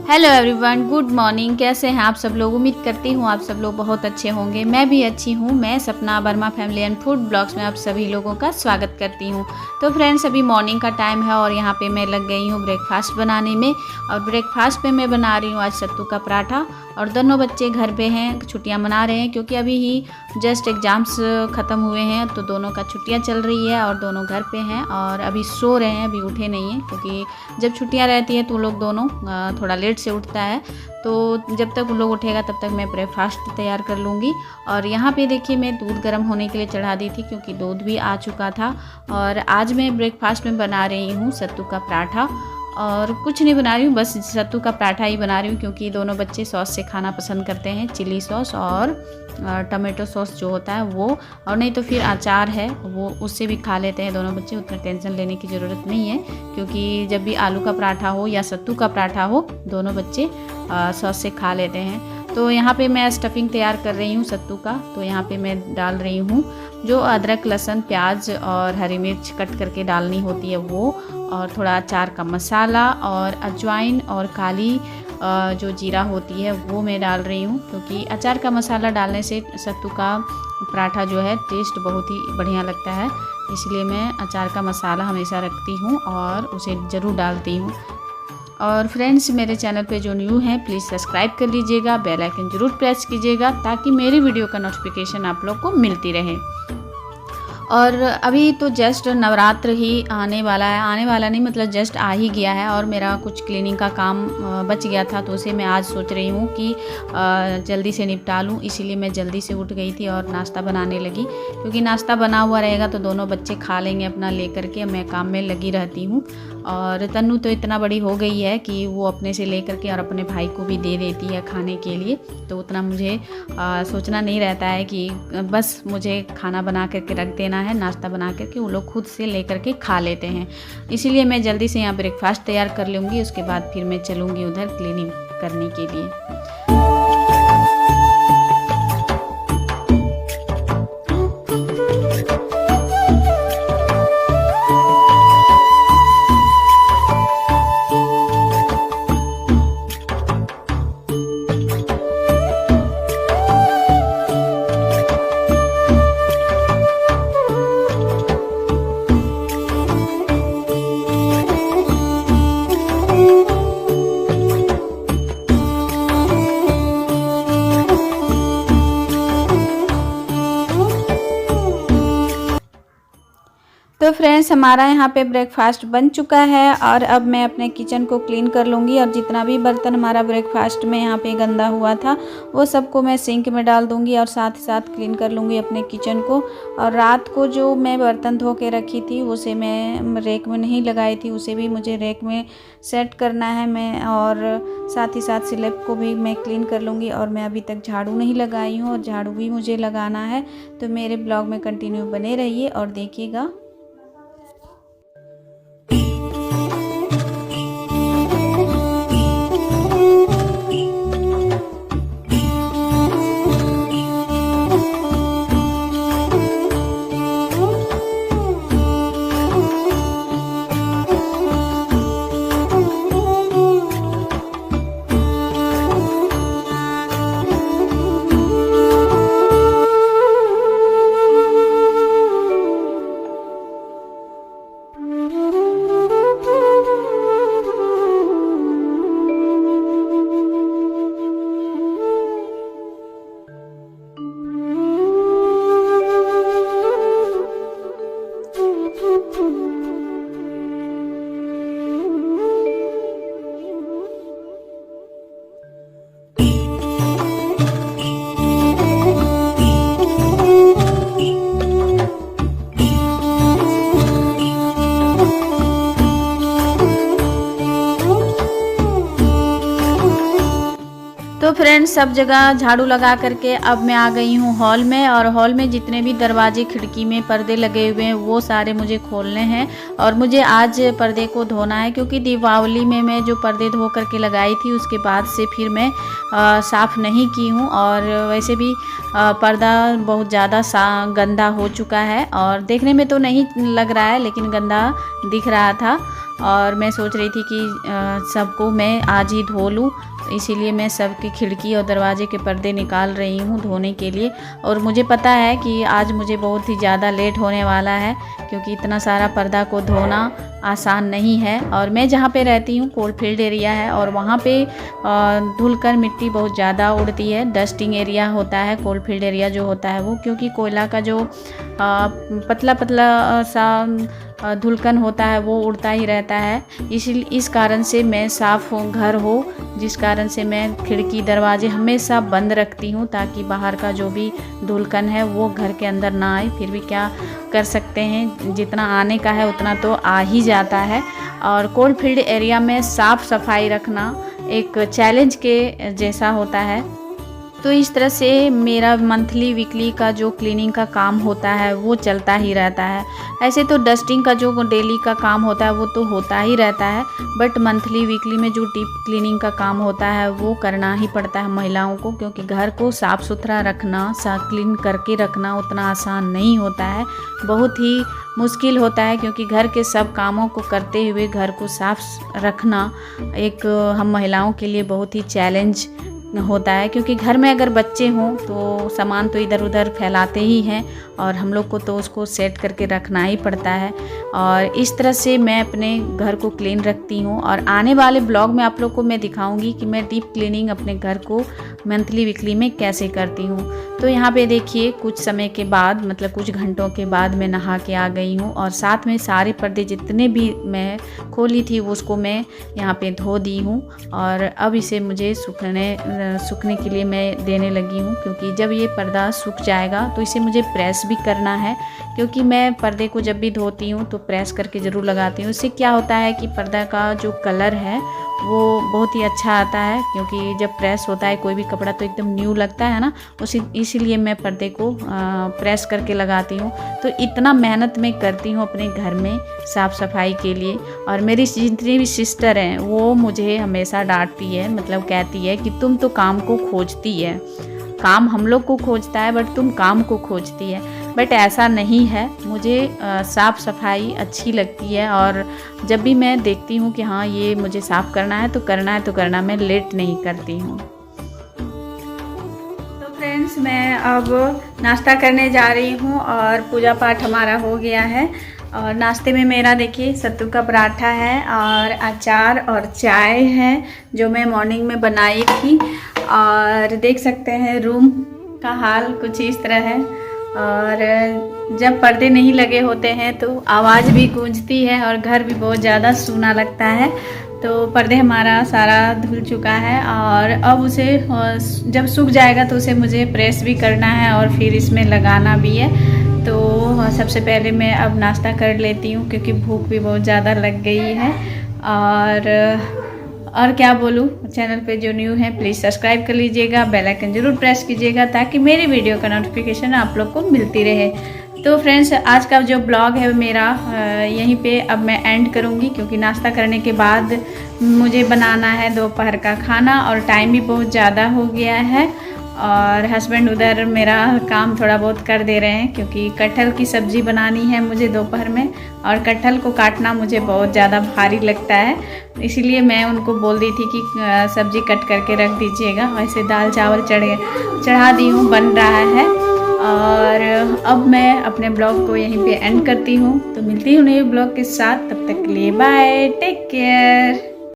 Hello everyone, good morning. कैसे हैं आप सब लोग? उम्मीद करती हूँ आप सब लोग बहुत अच्छे होंगे। मैं भी अच्छी हूँ। मैं सपना Verma family and food blogs में आप सभी लोगों का स्वागत करती हूँ। तो फ्रेंड्स, अभी मॉर्निंग का टाइम है और यहाँ पे मैं लग गई हूँ ब्रेकफास्ट बनाने में। और ब्रेकफास्ट में मैं बना रही हूँ आज सत्तू का पराठा। और दोनों बच्चे घर पे हैं, छुट्टियाँ मना रहे हैं क्योंकि अभी ही जस्ट एग्ज़ाम्स ख़त्म हुए हैं, तो दोनों का छुट्टियाँ चल रही है और दोनों घर पे हैं और अभी सो रहे हैं, अभी उठे नहीं हैं क्योंकि जब छुट्टियाँ रहती हैं तो लोग दोनों थोड़ा लेट से उठता है। तो जब तक वो लोग उठेगा तब तक मैं ब्रेकफास्ट तैयार कर लूँगी। और यहाँ पे देखिए, मैं दूध गर्म होने के लिए चढ़ा दी थी क्योंकि दूध भी आ चुका था। और आज मैं ब्रेकफास्ट में बना रही हूँ सत्तू का पराठा। और कुछ नहीं बना रही हूँ, बस सत्तू का पराठा ही बना रही हूँ क्योंकि दोनों बच्चे सॉस से खाना पसंद करते हैं, चिली सॉस और टमाटो सॉस जो होता है वो, और नहीं तो फिर अचार है वो, उससे भी खा लेते हैं दोनों बच्चे। उतना टेंशन लेने की ज़रूरत नहीं है क्योंकि जब भी आलू का पराठा हो या सत्तू का पराठा हो, दोनों बच्चे सॉस से खा लेते हैं। तो यहाँ पे मैं स्टफिंग तैयार कर रही हूँ सत्तू का। तो यहाँ पे मैं डाल रही हूँ जो अदरक, लहसुन, प्याज और हरी मिर्च कट करके डालनी होती है वो, और थोड़ा अचार का मसाला और अजवाइन और काली जो जीरा होती है वो मैं डाल रही हूँ क्योंकि अचार का मसाला डालने से सत्तू का पराठा जो है टेस्ट बहुत ही बढ़िया लगता है। इसलिए मैं अचार का मसाला हमेशा रखती हूँ और उसे ज़रूर डालती हूँ। और फ्रेंड्स, मेरे चैनल पे जो न्यू हैं प्लीज़ सब्सक्राइब कर लीजिएगा, बेल आइकन ज़रूर प्रेस कीजिएगा ताकि मेरी वीडियो का नोटिफिकेशन आप लोग को मिलती रहे। और अभी तो जस्ट नवरात्र ही आने वाला है, आने वाला नहीं मतलब जस्ट आ ही गया है। और मेरा कुछ क्लीनिंग का काम बच गया था तो उसे मैं आज सोच रही हूँ कि जल्दी से निपटा लूँ। इसीलिए मैं जल्दी से उठ गई थी और नाश्ता बनाने लगी क्योंकि नाश्ता बना हुआ रहेगा तो दोनों बच्चे खा लेंगे अपना ले करके। मैं काम में लगी रहती हूँ। और तन्नू तो इतना बड़ी हो गई है कि वो अपने से ले करके और अपने भाई को भी दे देती है खाने के लिए, तो उतना मुझे सोचना नहीं रहता है कि बस मुझे खाना बना करके रख देना है, नाश्ता बना करके वो लोग खुद से ले करके खा लेते हैं। इसीलिए मैं जल्दी से यहाँ ब्रेकफास्ट तैयार कर लूँगी, उसके बाद फिर मैं चलूँगी उधर क्लीनिंग करने के लिए। तो फ्रेंड्स, हमारा यहाँ पे ब्रेकफास्ट बन चुका है और अब मैं अपने किचन को क्लीन कर लूँगी। और जितना भी बर्तन हमारा ब्रेकफास्ट में यहाँ पे गंदा हुआ था वो सबको मैं सिंक में डाल दूँगी और साथ ही साथ क्लीन कर लूँगी अपने किचन को। और रात को जो मैं बर्तन धो के रखी थी उसे मैं रैक में नहीं लगाई थी, उसे भी मुझे रैक में सेट करना है मैं। और साथ ही साथ स्लैब को भी मैं क्लीन कर लूँगी। और मैं अभी तक झाड़ू नहीं लगाई हूँ और झाड़ू भी मुझे लगाना है। तो मेरे ब्लॉग में कंटिन्यू बने रहिए और देखिएगा। तो फ्रेंड्स, सब जगह झाड़ू लगा करके अब मैं आ गई हूँ हॉल में। और हॉल में जितने भी दरवाजे खिड़की में पर्दे लगे हुए हैं वो सारे मुझे खोलने हैं। और मुझे आज पर्दे को धोना है क्योंकि दीपावली में मैं जो पर्दे धो करके लगाई थी उसके बाद से फिर मैं साफ़ नहीं की हूँ। और वैसे भी पर्दा बहुत ज़्यादा गंदा हो चुका है और देखने में तो नहीं लग रहा है लेकिन गंदा दिख रहा था। और मैं सोच रही थी कि सबको मैं आज ही धो लूँ, इसीलिए मैं सबकी खिड़की और दरवाजे के पर्दे निकाल रही हूँ धोने के लिए। और मुझे पता है कि आज मुझे बहुत ही ज़्यादा लेट होने वाला है, क्योंकि इतना सारा पर्दा को धोना आसान नहीं है। और मैं जहाँ पे रहती हूँ कोलफील्ड एरिया है, और वहाँ पे धुलकर मिट्टी बहुत ज़्यादा उड़ती है। डस्टिंग एरिया होता है कोलफील्ड एरिया जो होता है वो, क्योंकि कोयला का जो पतला पतला सा धुलकन होता है वो उड़ता ही रहता है। इस कारण से मैं साफ़ घर हो, जिस कारण से मैं खिड़की दरवाजे हमेशा बंद रखती हूँ, ताकि बाहर का जो भी धुलकन है वो घर के अंदर ना आए। फिर भी क्या कर सकते हैं, जितना आने का है उतना तो आ ही जाता है। और कोलफील्ड एरिया में साफ़ सफाई रखना एक चैलेंज के जैसा होता है। तो इस तरह से मेरा मंथली वीकली का जो क्लीनिंग का काम होता है वो चलता ही रहता है। ऐसे तो डस्टिंग का जो डेली का काम होता है वो तो होता ही रहता है, बट मंथली वीकली में जो डीप क्लीनिंग का काम होता है वो करना ही पड़ता है महिलाओं को, क्योंकि घर को साफ़ सुथरा रखना, साफ क्लीन करके रखना उतना आसान नहीं होता है, बहुत ही मुश्किल होता है। क्योंकि घर के सब कामों को करते हुए घर को साफ रखना एक हम महिलाओं के लिए बहुत ही चैलेंज होता है। क्योंकि घर में अगर बच्चे हों तो सामान तो इधर उधर फैलाते ही हैं, और हम लोग को तो उसको सेट करके रखना ही पड़ता है। और इस तरह से मैं अपने घर को क्लीन रखती हूँ। और आने वाले ब्लॉग में आप लोग को मैं दिखाऊंगी कि मैं डीप क्लीनिंग अपने घर को मंथली वीकली में कैसे करती हूँ। तो यहाँ पे देखिए कुछ समय के बाद, मतलब कुछ घंटों के बाद मैं नहा के आ गई हूँ, और साथ में सारे पर्दे जितने भी मैं खोली थी उसको मैं यहाँ पे धो दी हूँ। और अब इसे मुझे सूखने के लिए मैं देने लगी हूँ, क्योंकि जब ये पर्दा सूख जाएगा तो इसे मुझे प्रेस भी करना है। क्योंकि मैं पर्दे को जब भी धोती हूँ तो प्रेस करके ज़रूर लगाती हूँ। इससे क्या होता है कि पर्दा का जो कलर है वो बहुत ही अच्छा आता है, क्योंकि जब प्रेस होता है कोई भी कपड़ा तो एकदम न्यू लगता है ना, इसीलिए मैं पर्दे को प्रेस करके लगाती हूँ। तो इतना मेहनत मैं करती हूँ अपने घर में साफ़ सफाई के लिए। और मेरी जितनी भी सिस्टर हैं वो मुझे हमेशा डांटती है, मतलब कहती है कि तुम तो काम को खोजती है, काम हम लोग को खोजता है बट तुम काम को खोजती है। बट ऐसा नहीं है, मुझे साफ़ सफाई अच्छी लगती है, और जब भी मैं देखती हूँ कि हाँ ये मुझे साफ़ करना है तो करना, मैं लेट नहीं करती हूँ। तो फ्रेंड्स मैं अब नाश्ता करने जा रही हूँ, और पूजा पाठ हमारा हो गया है। और नाश्ते में मेरा देखिए सत्तू का पराठा है, और अचार और चाय है जो मैं मॉर्निंग में बनाई थी। और देख सकते हैं रूम का हाल कुछ इस तरह है। और जब पर्दे नहीं लगे होते हैं तो आवाज़ भी गूंजती है और घर भी बहुत ज़्यादा सूना लगता है। तो पर्दे हमारा सारा धुल चुका है, और अब उसे जब सूख जाएगा तो उसे मुझे प्रेस भी करना है और फिर इसमें लगाना भी है। तो सबसे पहले मैं अब नाश्ता कर लेती हूँ, क्योंकि भूख भी बहुत ज़्यादा लग गई है। और क्या बोलूँ, चैनल पे जो न्यू है प्लीज़ सब्सक्राइब कर लीजिएगा, बेल आइकन ज़रूर प्रेस कीजिएगा, ताकि मेरी वीडियो का नोटिफिकेशन आप लोग को मिलती रहे। तो फ्रेंड्स आज का जो ब्लॉग है मेरा यहीं पे अब मैं एंड करूँगी, क्योंकि नाश्ता करने के बाद मुझे बनाना है दोपहर का खाना, और टाइम भी बहुत ज़्यादा हो गया है। और हस्बैंड उधर मेरा काम थोड़ा बहुत कर दे रहे हैं, क्योंकि कटहल की सब्ज़ी बनानी है मुझे दोपहर में, और कटहल को काटना मुझे बहुत ज़्यादा भारी लगता है। इसीलिए मैं उनको बोल दी थी कि सब्ज़ी कट करके रख दीजिएगा। वैसे दाल चावल चढ़ा दी हूँ, बन रहा है। और अब मैं अपने ब्लॉग को यहीं पे एंड करती हूँ। तो मिलती हूँ नए ब्लॉग के साथ, तब तक के लिए बाय, टेक केयर।